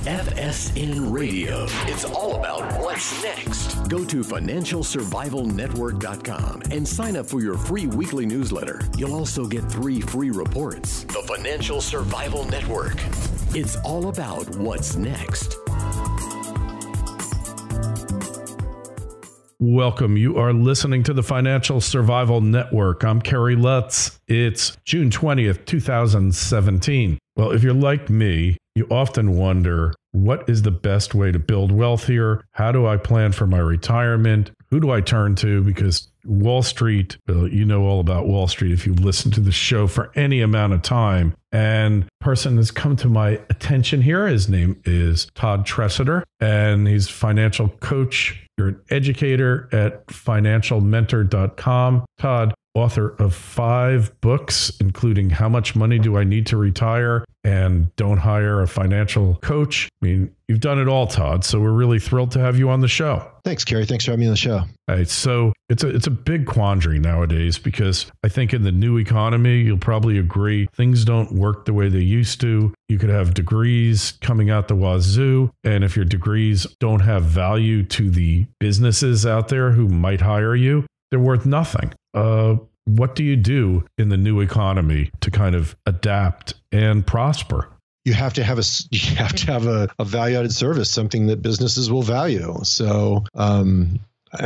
FSN Radio. It's all about what's next. Go to financialsurvivalnetwork.com and sign up for your free weekly newsletter. You'll also get 3 free reports. The Financial Survival Network. It's all about what's next. Welcome. You are listening to the Financial Survival Network. I'm Kerry Lutz. It's June 20th, 2017. Well, if you're like me, you often wonder, what is the best way to build wealth here? How do I plan for my retirement? Who do I turn to? Because Wall Street, you know all about Wall Street if you've listened to the show for any amount of time. And person has come to my attention here. His name is Todd Tresidder, and he's a financial coach. You're an educator at financialmentor.com. Todd, author of 5 books, including How Much Money Do I Need to Retire? And Don't Hire a Financial Coach. I mean, you've done it all, Todd. So we're really thrilled to have you on the show. Thanks, Kerry. Thanks for having me on the show. All right, so it's a big quandary nowadays because I think in the new economy, you'll probably agree, things don't work the way they used to. You could have degrees coming out the wazoo, and if your degrees don't have value to the businesses out there who might hire you, they're worth nothing. What do you do in the new economy to kind of adapt and prosper? You have to have a value-added service, something that businesses will value. So, I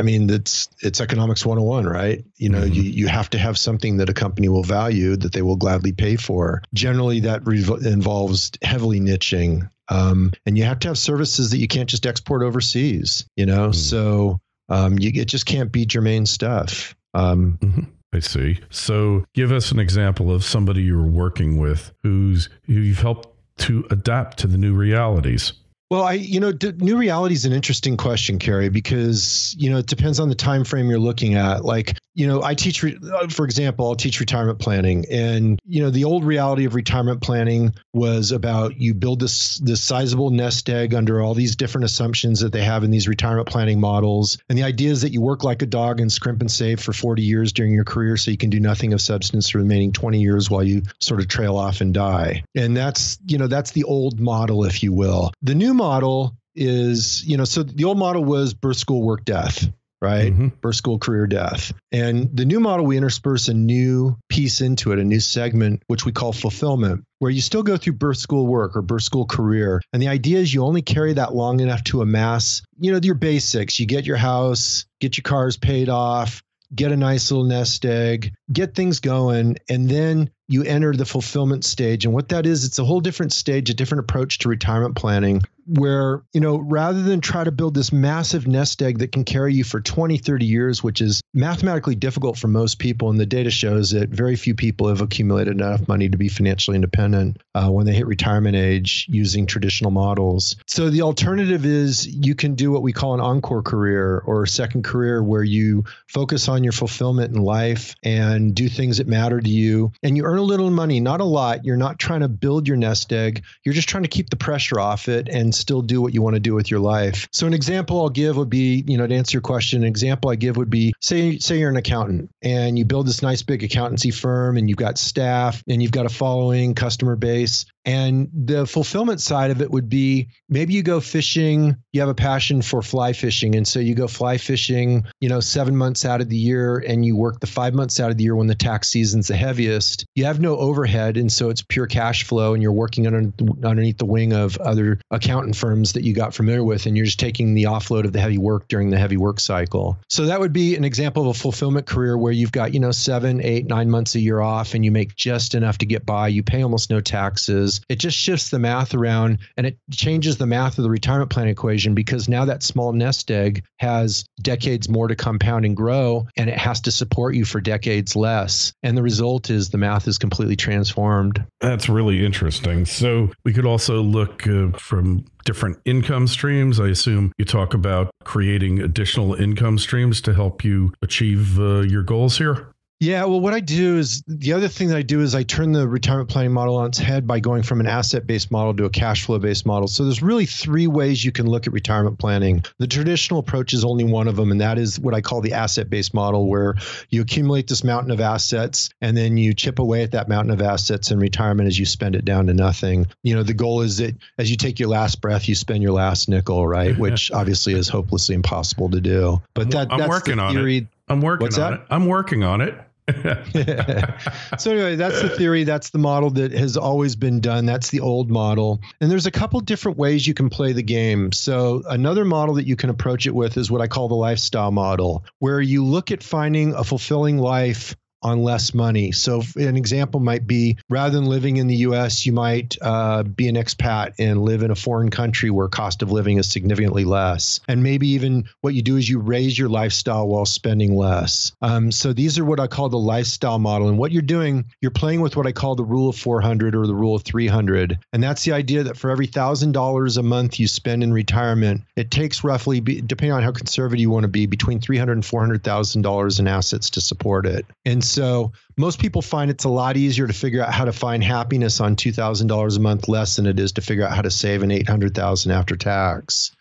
mean, it's economics 101, right? You know, you have to have something that a company will value, that they will gladly pay for. Generally, that involves heavily niching. And you have to have services that you can't just export overseas, you know? So it just can't be germane stuff. I see. So give us an example of somebody you're working with who you've helped to adapt to the new realities. Well, new reality is an interesting question, Kerry, because, it depends on the time frame you're looking at. Like, I teach, for example, I'll teach retirement planning. And, the old reality of retirement planning was about you build this sizable nest egg under all these different assumptions that they have in these retirement planning models. And the idea is that you work like a dog and scrimp and save for 40 years during your career so you can do nothing of substance the remaining 20 years while you sort of trail off and die. And that's the old model, if you will. The new model is, so the old model was birth, school, work, death, right? Birth, school, career, death. And the new model, we intersperse a new piece into it, a new segment, which we call fulfillment, where you still go through birth, school, work or birth, school, career. And the idea is you only carry that long enough to amass, your basics. You get your house, get your cars paid off, get a nice little nest egg, get things going, and then you enter the fulfillment stage. And what that is, it's a whole different stage, a different approach to retirement planning, where, rather than try to build this massive nest egg that can carry you for 20, 30 years, which is mathematically difficult for most people. And the data shows that very few people have accumulated enough money to be financially independent when they hit retirement age using traditional models. So the alternative is you can do what we call an encore career or a second career, where you focus on your fulfillment in life and do things that matter to you. And you earn a little money, not a lot. You're not trying to build your nest egg. You're just trying to keep the pressure off it and still do what you want to do with your life. So an example I'll give would be, to answer your question, an example I give would be, say you're an accountant and you build this nice big accountancy firm and you've got staff and you've got a following customer base. And the fulfillment side of it would be, maybe you go fishing, you have a passion for fly fishing. And so you go fly fishing, 7 months out of the year, and you work the 5 months out of the year when the tax season's the heaviest. You have no overhead. And so it's pure cash flow, and you're working underneath the wing of other accountant firms that you got familiar with. And you're just taking the offload of the heavy work during the heavy work cycle. So that would be an example of a fulfillment career where you've got, 7, 8, 9 months a year off, and you make just enough to get by. You pay almost no taxes. It just shifts the math around, and it changes the math of the retirement plan equation, because now that small nest egg has decades more to compound and grow, and it has to support you for decades less. And the result is the math is completely transformed. That's really interesting. So we could also look from different income streams. I assume you talk about creating additional income streams to help you achieve your goals here. Yeah, well, what I do is the other thing that I do is I turn the retirement planning model on its head by going from an asset-based model to a cash flow-based model. So there's really three ways you can look at retirement planning. The traditional approach is only one of them, and that is what I call the asset-based model, where you accumulate this mountain of assets and then you chip away at that mountain of assets in retirement as you spend it down to nothing. The goal is that as you take your last breath, you spend your last nickel, right? Which obviously is hopelessly impossible to do. But that's working the theory. on it. I'm working on it. So anyway, that's the theory. That's the model that has always been done. That's the old model. And there's a couple different ways you can play the game. So another model that you can approach it with is what I call the lifestyle model, where you look at finding a fulfilling life on less money. So an example might be, rather than living in the US, you might be an expat and live in a foreign country where cost of living is significantly less. And maybe even what you do is you raise your lifestyle while spending less. So these are what I call the lifestyle model. And what you're doing, you're playing with what I call the rule of 400 or the rule of 300. And that's the idea that for every $1,000 a month you spend in retirement, it takes roughly, depending on how conservative you want to be, between $300,000 and $400,000 in assets to support it. And so most people find it's a lot easier to figure out how to find happiness on $2,000 a month less than it is to figure out how to save an $800,000 after tax.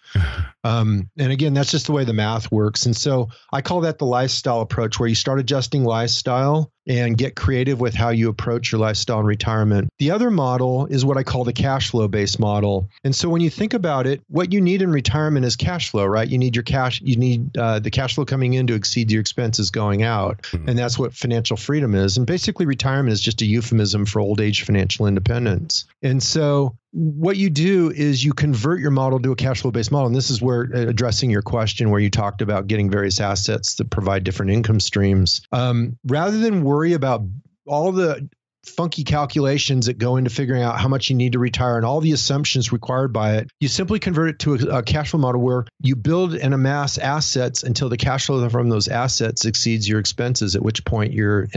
And again, that's just the way the math works. And so I call that the lifestyle approach, where you start adjusting lifestyle and get creative with how you approach your lifestyle in retirement. The other model is what I call the cash flow based model. And so when you think about it, what you need in retirement is cash flow, right? You need your cash, you need the cash flow coming in to exceed your expenses going out. And that's what financial freedom is. And basically retirement is just a euphemism for old age financial independence. And so what you do is you convert your model to a cash flow based model. And this is where, addressing your question where you talked about getting various assets that provide different income streams, rather than worry about all the funky calculations that go into figuring out how much you need to retire and all the assumptions required by it, you simply convert it to a cash flow model where you build and amass assets until the cash flow from those assets exceeds your expenses, at which point you're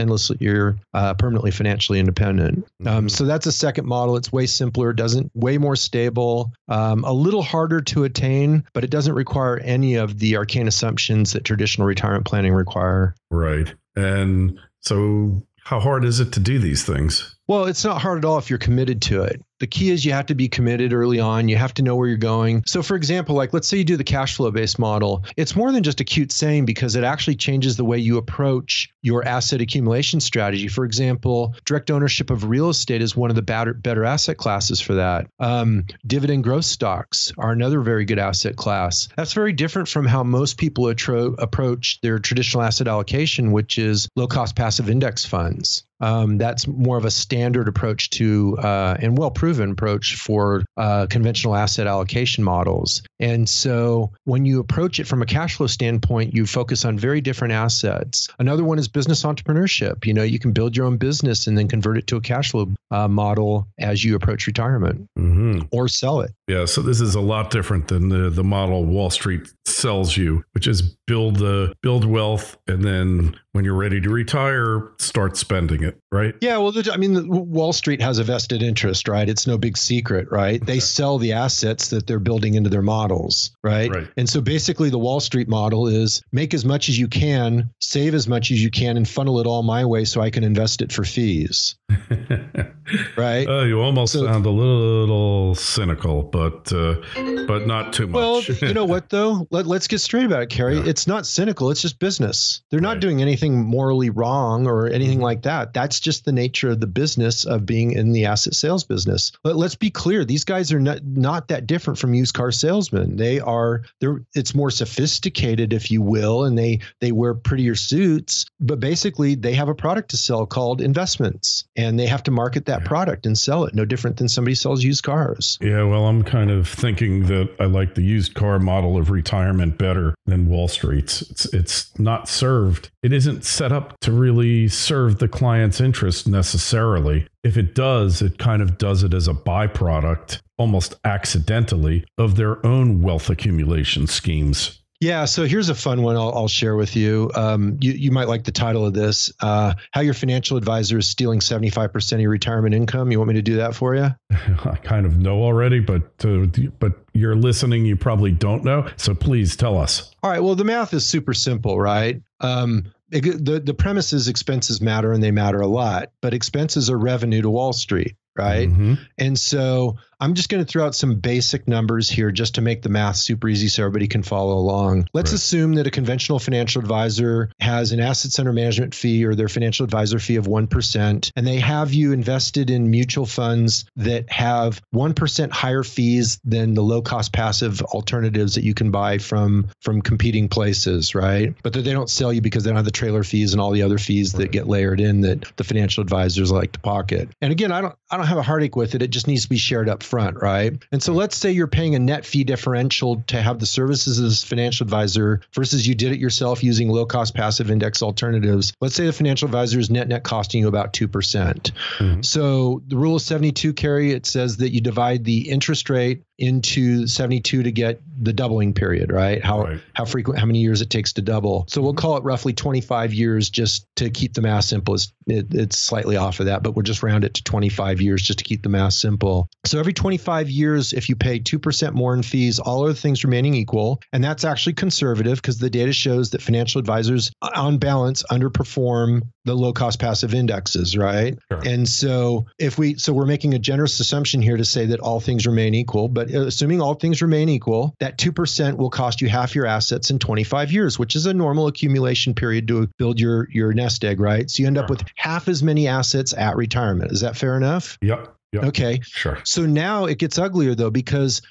permanently financially independent. So that's a second model. It's way simpler, way more stable, a little harder to attain, but it doesn't require any of the arcane assumptions that traditional retirement planning require. Right. And so how hard is it to do these things? Well, it's not hard at all if you're committed to it. The key is you have to be committed early on. You have to know where you're going. So for example, like let's say you do the cash flow based model. It's more than just a cute saying because it actually changes the way you approach your asset accumulation strategy. For example, direct ownership of real estate is one of the better asset classes for that. Dividend growth stocks are another very good asset class. That's very different from how most people approach their traditional asset allocation, which is low cost passive index funds. That's more of a standard approach to and well-proven approach for conventional asset allocation models. And so when you approach it from a cash flow standpoint, you focus on very different assets. Another one is business entrepreneurship. You can build your own business and then convert it to a cash flow model as you approach retirement or sell it. Yeah, so this is a lot different than the model Wall Street sells you, which is build wealth, and then when you're ready to retire, start spending it, right? Yeah, well, Wall Street has a vested interest, right? It's no big secret, right? They sell the assets that they're building into their models, right? And so basically the Wall Street model is make as much as you can, save as much as you can, and funnel it all my way so I can invest it for fees. Right? You almost sound a little cynical, but not too much. Well, you know what though? Let's get straight about it, Kerry. Yeah. It's not cynical. It's just business. They're not doing anything morally wrong or anything like that. That's just the nature of the business of being in the asset sales business. Let's be clear. These guys are not that different from used car salesmen. It's more sophisticated, if you will, and they wear prettier suits, but basically they have a product to sell called investments, and they have to market that product and sell it. No different than somebody sells used cars. Yeah, well, I'm kind of thinking that I like the used car model of retirement better than Wall Street's. It's not served. It isn't set up to really serve the client's interest necessarily. If it does, it kind of does it as a byproduct, almost accidentally, of their own wealth accumulation schemes. Yeah, so here's a fun one I'll share with you. You might like the title of this, How Your Financial Advisor is Stealing 75% of Your Retirement Income. You want me to do that for you? I kind of know already, but you're listening, you probably don't know. So please tell us. All right, well, the math is super simple, right? the premise is expenses matter and they matter a lot, but expenses are revenue to Wall Street. Right. Mm-hmm. And so I'm just going to throw out some basic numbers here just to make the math super easy so everybody can follow along. Let's assume that a conventional financial advisor has an assets under management fee or their financial advisor fee of 1%, and they have you invested in mutual funds that have 1% higher fees than the low cost passive alternatives that you can buy from competing places, right? But that they don't sell you because they don't have the trailer fees and all the other fees that get layered in that the financial advisors like to pocket. And again, I don't have a heartache with it. It just needs to be shared up front, right? And so let's say you're paying a net fee differential to have the services of this financial advisor versus you did it yourself using low-cost passive index alternatives. Let's say the financial advisor is net costing you about 2%. Mm-hmm. So the rule of 72, Carrie, it says that you divide the interest rate into 72 to get the doubling period, right? How frequent, how many years it takes to double. So we'll call it roughly 25 years just to keep the math simple. It's slightly off of that, but we'll just round it to 25 years just to keep the math simple. So every 25 years, if you pay 2% more in fees, all other things remaining equal, and that's actually conservative because the data shows that financial advisors on balance underperform the low-cost passive indexes, right? Sure. And so we're making a generous assumption here to say that all things remain equal, but assuming all things remain equal, that 2% will cost you half your assets in 25 years, which is a normal accumulation period to build your nest egg, right? So you end up with half as many assets at retirement. Is that fair enough? Yep. Okay. Sure. So now it gets uglier though, because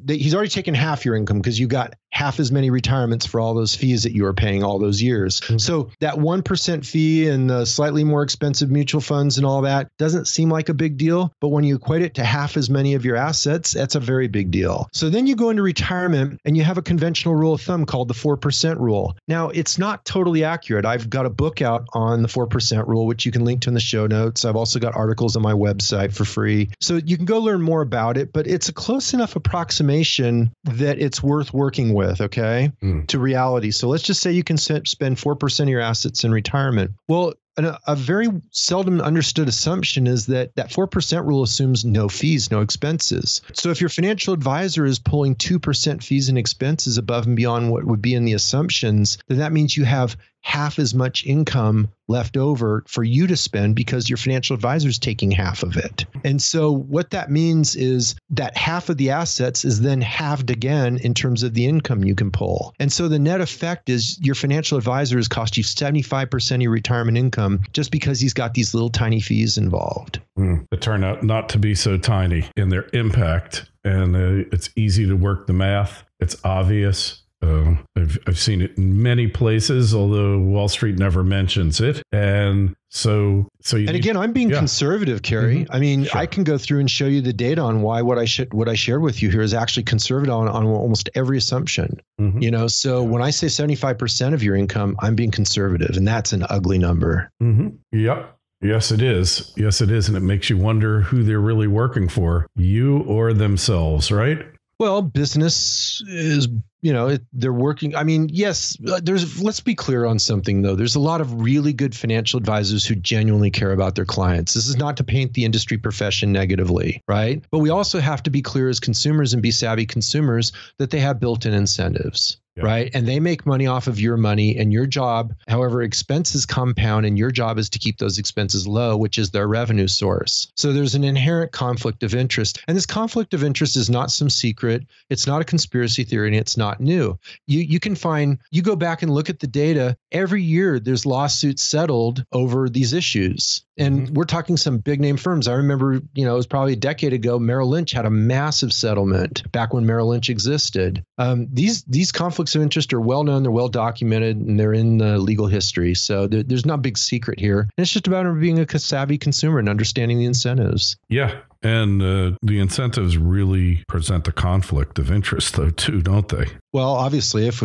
he's already taken half your income because you got half as many retirements for all those fees that you were paying all those years. Mm-hmm. So that 1% fee and the slightly more expensive mutual funds and all that doesn't seem like a big deal. But when you equate it to half as many of your assets, that's a very big deal. So then you go into retirement and you have a conventional rule of thumb called the 4% rule. Now, it's not totally accurate. I've got a book out on the 4% rule, which you can link to in the show notes. I've also got articles on my website for free. So you can go learn more about it, but it's a close enough approximation that it's worth working with, okay, to reality. So let's just say you can spend 4% of your assets in retirement. Well, a very seldom understood assumption is that 4% rule assumes no fees, no expenses. So if your financial advisor is pulling 2% fees and expenses above and beyond what would be in the assumptions, then that means you have half as much income left over for you to spend because your financial advisor is taking half of it. And so what that means is that half of the assets is then halved again in terms of the income you can pull. And so the net effect is your financial advisor has cost you 75% of your retirement income just because he's got these little tiny fees involved. They turn out not to be so tiny in their impact. And it's easy to work the math. It's obvious. I've seen it in many places, although Wall Street never mentions it. And so again, I'm being conservative, Kerry. Mm-hmm. I mean, sure. I can go through and show you the data on why what I shared with you here is actually conservative on almost every assumption. Mm-hmm. So when I say 75% of your income, I'm being conservative, and that's an ugly number. Mm-hmm. Yep. Yes, it is. Yes, it is. And it makes you wonder who they're really working for, you or themselves, right? Well, business is, they're working. I mean, yes, let's be clear on something, though. There's a lot of really good financial advisors who genuinely care about their clients. This is not to paint the industry profession negatively, right? But we also have to be clear as consumers and be savvy consumers that they have built-in incentives. Yeah. Right. And they make money off of your money, and your job, however, expenses compound, and your job is to keep those expenses low, which is their revenue source. So there's an inherent conflict of interest. And this conflict of interest is not some secret. It's not a conspiracy theory, and it's not new. You go back and look at the data. Every year there's lawsuits settled over these issues. And we're talking some big name firms. I remember, it was probably a decade ago, Merrill Lynch had a massive settlement back when Merrill Lynch existed. These conflicts of interest are well known, they're well documented, and they're in the legal history. So there's not a big secret here. And it's just about being a savvy consumer and understanding the incentives. Yeah. And the incentives really present the conflict of interest, though, too, don't they? Well, obviously, if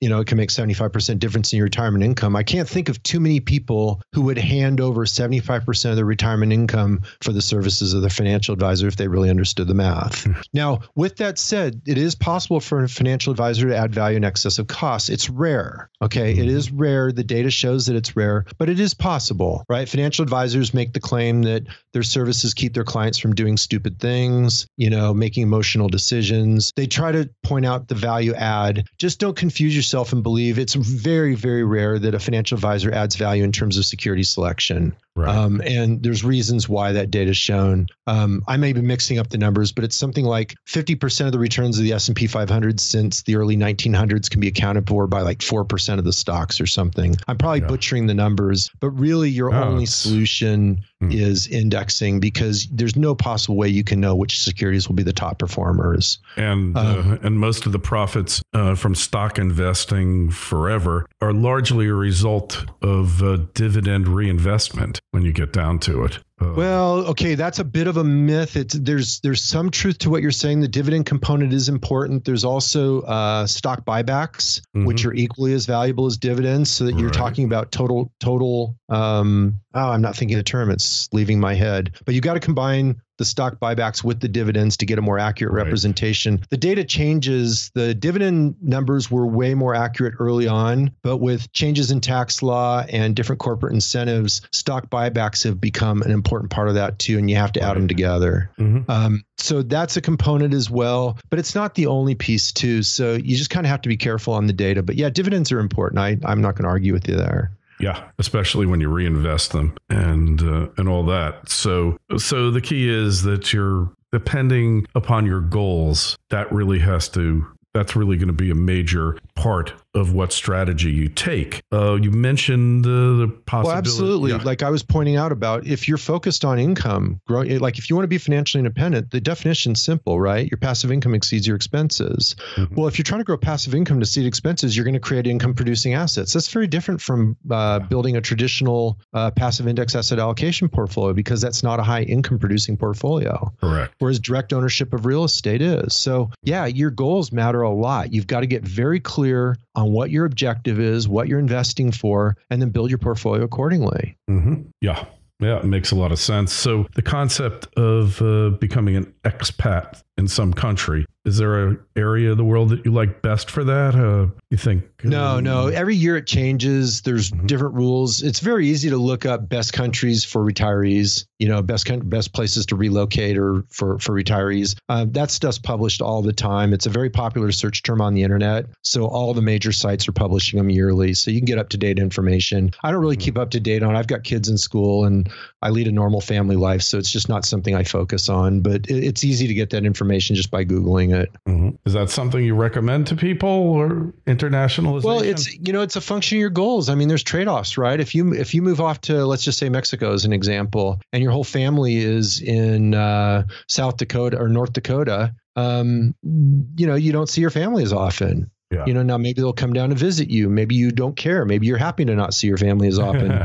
it can make 75% difference in your retirement income. I can't think of too many people who would hand over 75% of their retirement income for the services of their financial advisor if they really understood the math. Now, with that said, it is possible for a financial advisor to add value in excess of costs. It's rare. Okay. It is rare. The data shows that it's rare, but it is possible, right? Financial advisors make the claim that their services keep their clients from doing stupid things, making emotional decisions. They try to point out the value add. Just don't confuse yourself and believe it's very, very rare that a financial advisor adds value in terms of security selection. Right. And there's reasons why that data is shown. I may be mixing up the numbers, but it's something like 50% of the returns of the S&P 500 since the early 1900s can be accounted for by like 4% of the stocks or something. I'm probably butchering the numbers, but really your only solution is indexing, because there's no possible way you can know which securities will be the top performers. And most of the profits from stock investing forever are largely a result of dividend reinvestment when you get down to it. Well, okay, that's a bit of a myth. There's some truth to what you're saying. The dividend component is important. There's also stock buybacks, which are equally as valuable as dividends. So that you're talking about total. I'm not thinking of the term. It's leaving my head. But you got to combine the stock buybacks with the dividends to get a more accurate representation. The data changes. The dividend numbers were way more accurate early on, but with changes in tax law and different corporate incentives, stock buybacks have become an important part of that too, and you have to add them together. So that's a component as well, but it's not the only piece too. So you just kind of have to be careful on the data. But yeah, dividends are important. I'm not going to argue with you there. Yeah, especially when you reinvest them and all that. So the key is that you're depending upon your goals. That's really going to be a major part of what strategy you take. You mentioned the possibility. Well, absolutely. Yeah. Like I was pointing out about, if you're focused on income, like if you want to be financially independent, the definition's simple, right? Your passive income exceeds your expenses. Well, if you're trying to grow passive income to exceed expenses, you're going to create income producing assets. That's very different from building a traditional passive index asset allocation portfolio, because that's not a high income producing portfolio. Correct. Whereas direct ownership of real estate is. So yeah, your goals matter a lot. You've got to get very clear on what your objective is, what you're investing for, and then build your portfolio accordingly. Yeah, it makes a lot of sense. So the concept of becoming an expat in some country, is there an area of the world that you like best for that? You think? No. Every year it changes. There's different rules. It's very easy to look up best countries for retirees, best places to relocate or for retirees. That stuff's published all the time. It's a very popular search term on the internet. So all the major sites are publishing them yearly. So you can get up-to-date information. I don't really keep up to date on it. I've got kids in school and I lead a normal family life. So it's just not something I focus on, but it's easy to get that information just by Googling it. Is that something you recommend to people, or internationalization? Well, it's a function of your goals. I mean, there's trade-offs, right? If you move off to, let's just say Mexico as an example, and your whole family is in South Dakota or North Dakota, you don't see your family as often. Yeah. Now maybe they'll come down to visit you. Maybe you don't care. Maybe you're happy to not see your family as often.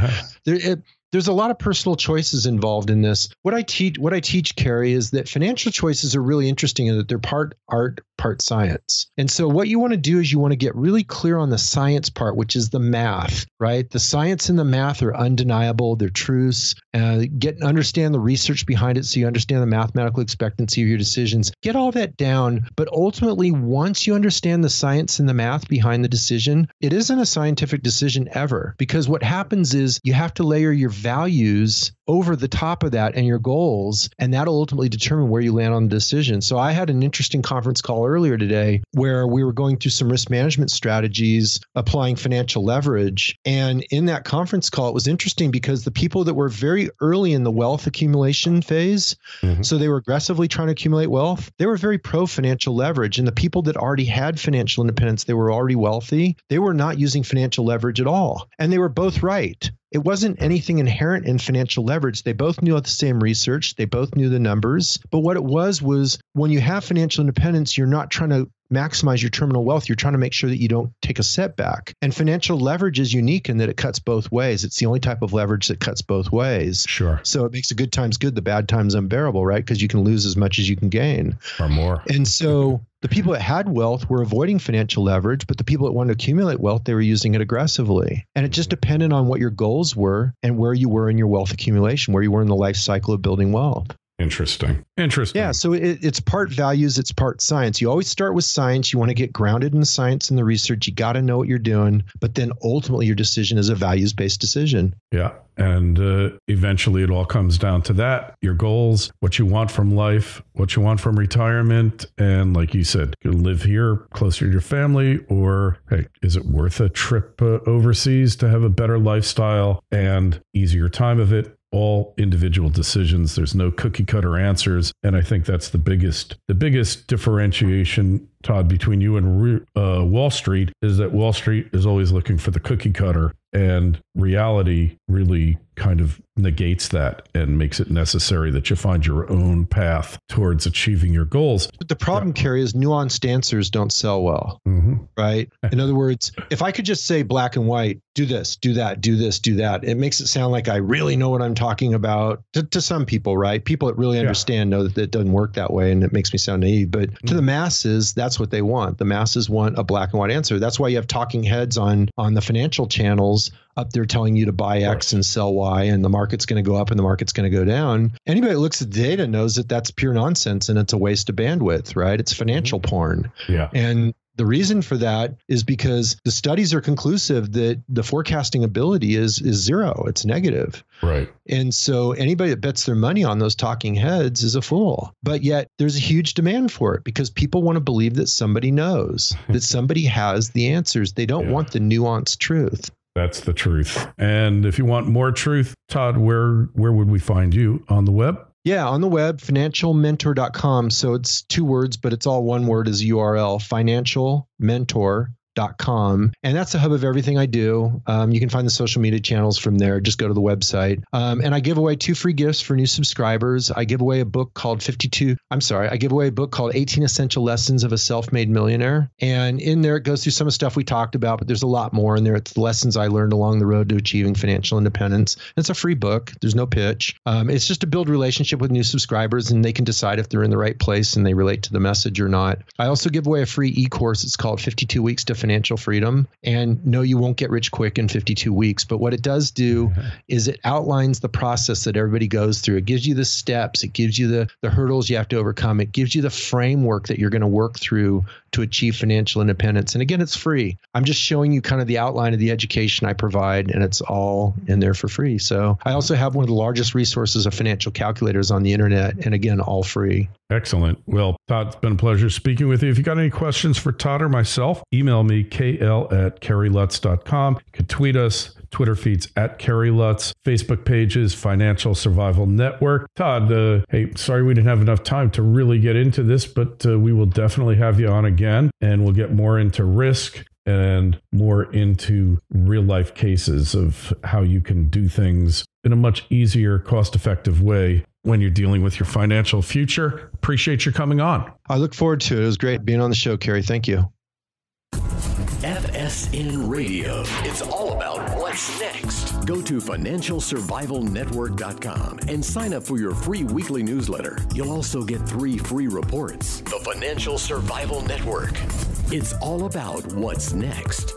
There's a lot of personal choices involved in this. What I teach, Carrie, is that financial choices are really interesting in that they're part art, part science. And so what you want to do is you want to get really clear on the science part, which is the math, right? The science and the math are undeniable. They're truths. Understand the research behind it so you understand the mathematical expectancy of your decisions. Get all that down. But ultimately, once you understand the science and the math behind the decision, it isn't a scientific decision ever, because what happens is you have to layer your values over the top of that and your goals, and that'll ultimately determine where you land on the decision. So I had an interesting conference call earlier today where we were going through some risk management strategies applying financial leverage. And in that conference call, it was interesting because the people that were very early in the wealth accumulation phase, so they were aggressively trying to accumulate wealth, they were very pro financial leverage. And the people that already had financial independence, they were already wealthy, they were not using financial leverage at all. And they were both right. It wasn't anything inherent in financial leverage. They both knew the same research. They both knew the numbers. But what it was when you have financial independence, you're not trying to maximize your terminal wealth. You're trying to make sure that you don't take a setback. And financial leverage is unique in that it cuts both ways. It's the only type of leverage that cuts both ways. Sure. So it makes the good times good, the bad times unbearable, right? Because you can lose as much as you can gain. Or more. And so the people that had wealth were avoiding financial leverage, but the people that wanted to accumulate wealth, they were using it aggressively. And it just depended on what your goals were and where you were in your wealth accumulation, where you were in the life cycle of building wealth. Interesting. Yeah, so it's part values, it's part science. You always start with science. You want to get grounded in the science and the research. You got to know what you're doing. But then ultimately your decision is a values-based decision. Yeah. And eventually it all comes down to that, your goals, what you want from life, what you want from retirement. And like you said, you live here closer to your family, or hey, is it worth a trip overseas to have a better lifestyle and easier time of it? All individual decisions. There's no cookie cutter answers. And I think that's the biggest differentiation, Todd, between you and Wall Street, is that Wall Street is always looking for the cookie cutter, and reality really kind of negates that and makes it necessary that you find your own path towards achieving your goals. But the problem, Kerry, is nuanced answers don't sell well, right? In other words, if I could just say black and white, do this, do that, do this, do that, it makes it sound like I really know what I'm talking about to some people, right? People that really understand know that it doesn't work that way, and it makes me sound naive. But to the masses, that's what they want. The masses want a black and white answer. That's why you have talking heads on the financial channels up there telling you to buy X and sell Y, and the market's going to go up and the market's going to go down. Anybody that looks at the data knows that that's pure nonsense and it's a waste of bandwidth, right? It's financial porn. Yeah. And the reason for that is because the studies are conclusive that the forecasting ability is zero. It's negative. Right. And so anybody that bets their money on those talking heads is a fool. But yet there's a huge demand for it because people want to believe that somebody knows, that somebody has the answers. They don't want the nuanced truth. That's the truth. And if you want more truth, Todd, where would we find you on the web? Yeah, on the web, financialmentor.com. So it's two words, but it's all one word as URL, financialmentor.com. And that's the hub of everything I do. You can find the social media channels from there. Just go to the website. And I give away 2 free gifts for new subscribers. I give away a book called 18 Essential Lessons of a Self-Made Millionaire. And in there, it goes through some of the stuff we talked about, but there's a lot more in there. It's the lessons I learned along the road to achieving financial independence. It's a free book. There's no pitch. It's just to build a relationship with new subscribers, and they can decide if they're in the right place and they relate to the message or not. I also give away a free e-course. It's called 52 Weeks to Financial Freedom. And no, you won't get rich quick in 52 weeks. But what it does do is it outlines the process that everybody goes through. It gives you the steps. It gives you the hurdles you have to overcome. It gives you the framework that you're going to work through to achieve financial independence. And again, it's free. I'm just showing you kind of the outline of the education I provide, and it's all in there for free. So I also have one of the largest resources of financial calculators on the internet, and again, all free. Excellent. Well, Todd, it's been a pleasure speaking with you. If you got any questions for Todd or myself, email me, kl@kerrylutz.com. You can tweet us. Twitter feeds @KerryLutz, Facebook pages, Financial Survival Network. Todd, hey, sorry we didn't have enough time to really get into this, but we will definitely have you on again, and we'll get more into risk and more into real life cases of how you can do things in a much easier, cost-effective way when you're dealing with your financial future. Appreciate you coming on. I look forward to it. It was great being on the show, Kerry. Thank you. FSN Radio. It's all about what's next. Go to financialsurvivalnetwork.com and sign up for your free weekly newsletter. You'll also get 3 free reports. The Financial Survival Network. It's all about what's next.